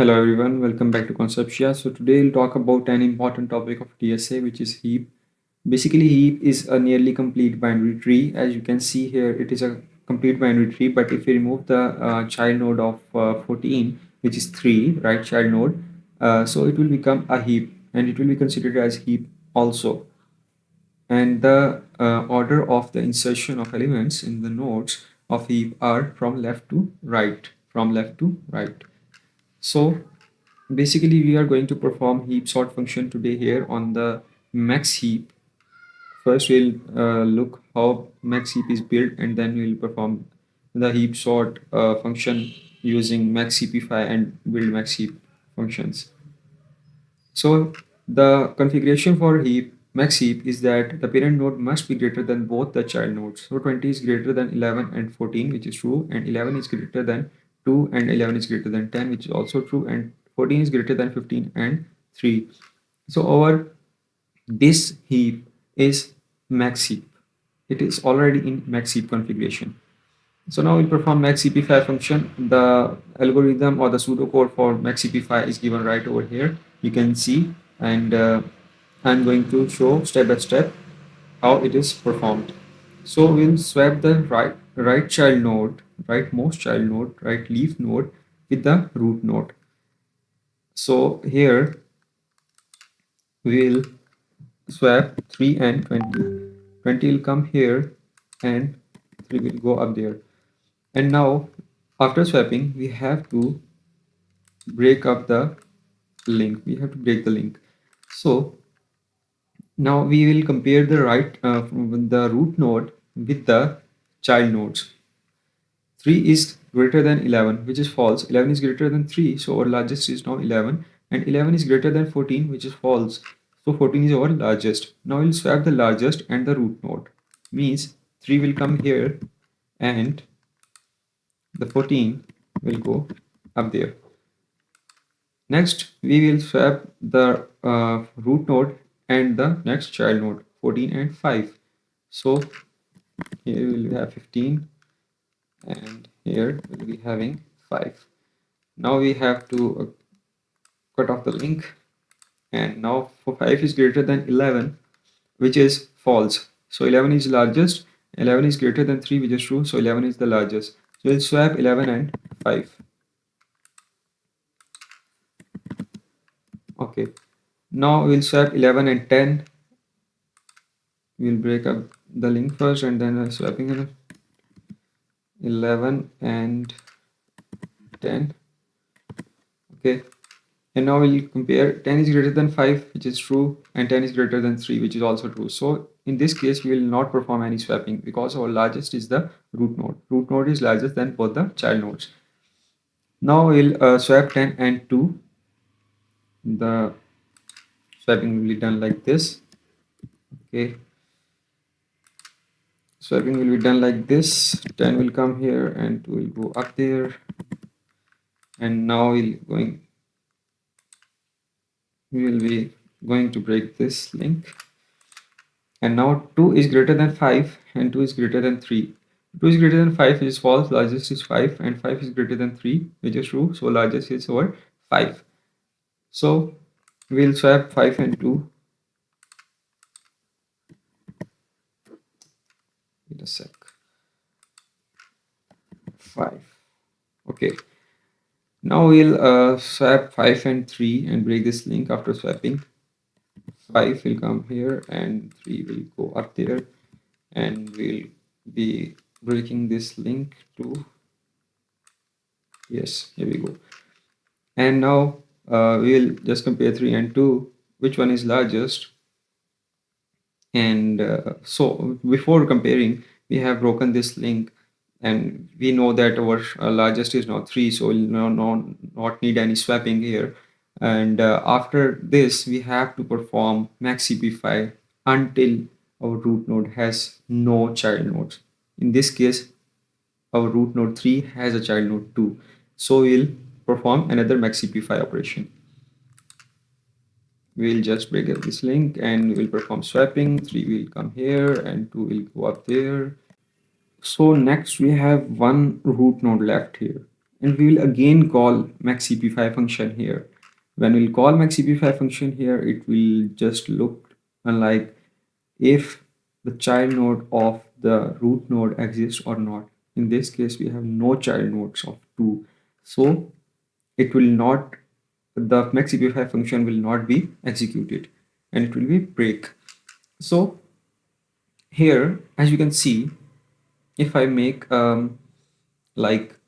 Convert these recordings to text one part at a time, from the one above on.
Hello everyone, welcome back to Conceptia. So today we'll talk about an important topic of DSA, which is heap. Basically, heap is a nearly complete binary tree. As you can see here, it is a complete binary tree, but if we remove the child node of 14, which is 3, right, child node, so it will become a heap and it will be considered as heap also. And the order of the insertion of elements in the nodes of heap are from left to right, So basically, we are going to perform heap sort function today here on the Max Heap. First, we'll look how Max Heap is built, and then we'll perform the heap sort function using Max-Heapify and build Max Heap functions. So the configuration for heap Max Heap is that the parent node must be greater than both the child nodes. So 20 is greater than 11 and 14, which is true, and 11 is greater than 2 and 11 is greater than 10, which is also true, and 14 is greater than 15 and 3. So our this heap is Max Heap. It is already in Max Heap configuration. So now we'll perform Max-Heapify function. The algorithm or the pseudocode for Max-Heapify is given right over here. You can see, and I'm going to show step by step how it is performed. So we'll swap the right child node, rightmost child node, right leaf node with the root node. So here we'll swap 3 and 20. 20 will come here and 3 will go up there. And now after swapping, we have to break up the link. We have to break the link. So now we will compare the the root node with the child nodes. 3 is greater than 11, which is false. 11 is greater than 3, so our largest is now 11. And 11 is greater than 14, which is false. So 14 is our largest. Now we'll swap the largest and the root node. Means 3 will come here and the 14 will go up there. Next, we will swap the root node and the next child node, 14 and 5. So here we will have 15 and here we'll be having 5. Now we have to cut off the link, and now for 5 is greater than 11, which is false. So 11 is largest, 11 is greater than 3, which is true, so 11 is the largest. So we'll swap 11 and 5. Okay, now we'll swap 11 and 10. We'll break up the link first and then swapping 11 and 10. Okay, and now we'll compare 10 is greater than 5, which is true, and 10 is greater than 3, which is also true. So in this case, we will not perform any swapping because our largest is the root node. Root node is larger than both the child nodes. Now we'll swap 10 and 2. The swapping will be done like this. Okay, swapping will be done like this. 10 will come here and 2 will go up there. And now we will be going to break this link. And now 2 is greater than 5 and 2 is greater than 3. 2 is greater than 5, which is false, largest is 5, and 5 is greater than 3, which is true, so largest is our 5. So we'll swap 5 and 2. Wait a sec. 5. Okay. Now we'll swap 5 and 3 and break this link. After swapping, 5 will come here and 3 will go up there, and we'll be breaking this link to, yes, here we go. And now we'll just compare 3 and 2, which one is largest. And so before comparing, we have broken this link, and we know that our largest is now 3, so we'll not need any swapping here. And after this, we have to perform Max-Heapify until our root node has no child nodes. In this case, our root node 3 has a child node 2. So we'll perform another Max-Heapify operation. We'll just break up this link and we'll perform swapping. 3 will come here and 2 will go up there. So next we have one root node left here, and we will again call Max-Heapify function here. When we'll call Max-Heapify function here, it will just look like if the child node of the root node exists or not. In this case, we have no child nodes of 2, so it will not, the Max-Heapify function will not be executed and it will be break. So here, as you can see, if I make like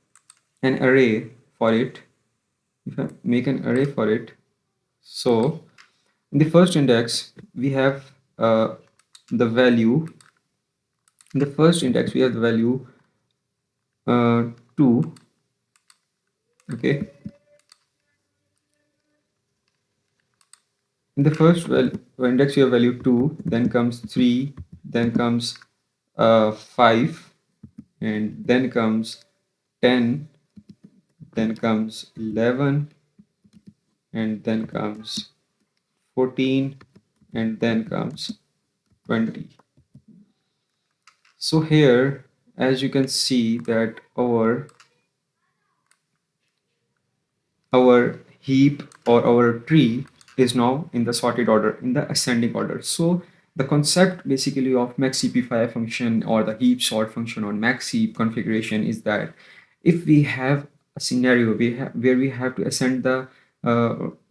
an array for it, if I make an array for it, so in the first index we have the value, in the first index we have the value 2, okay. In the first index you have value 2, then comes 3, then comes 5, and then comes 10, then comes 11, and then comes 14, and then comes 20. So here, as you can see that our heap or our tree is now in the sorted order, in the ascending order. So the concept basically of Max-Heapify function or the heap sort function or max heap configuration is that if we have a scenario where we have to ascend the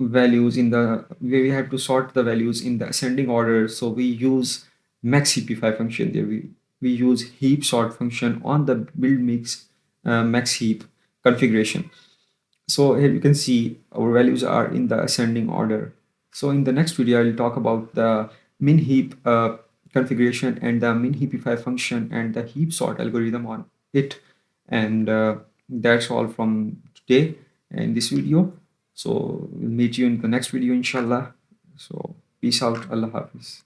values in the, where we have to sort the values in the ascending order, so we use Max-Heapify function there. We use heap sort function on the build mix max heap configuration. So here you can see our values are in the ascending order. So in the next video, I'll talk about the min heap configuration and the min heapify function and the heap sort algorithm on it. And that's all from today in this video. So we'll meet you in the next video, inshallah. So peace out. Allah Hafiz.